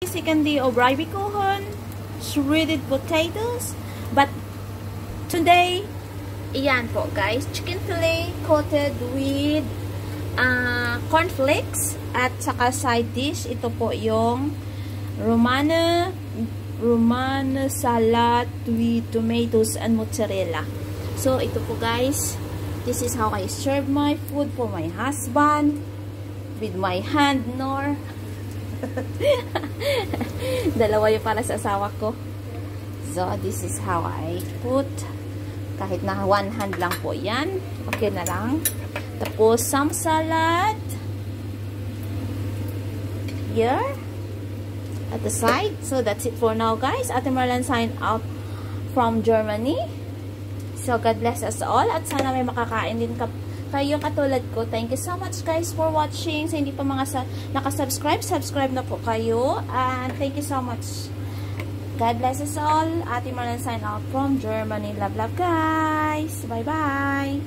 Secondly, Obribikuchen, shredded potatoes. But today, iyan po guys, chicken fillet coated with cornflakes at saka side dish. Ito po yung Romana salad with tomatoes and mozzarella. So ito po guys, this is how I serve my food for my husband with my hand nor dalawa yung para sa asawa ko. So this is how I put, kahit na one hand lang po yan, okay na lang. Tapos some salad here at the side. So that's it for now guys. Ate Marlan sign out from Germany. So God bless us all at sana may makakain din kayo katulad ko. Thank you so much guys for watching. Sa hindi pa mga nakasubscribe, subscribe na po kayo. And thank you so much. God bless us all. Ate Marlan sign out from Germany. Love, love guys. Bye bye.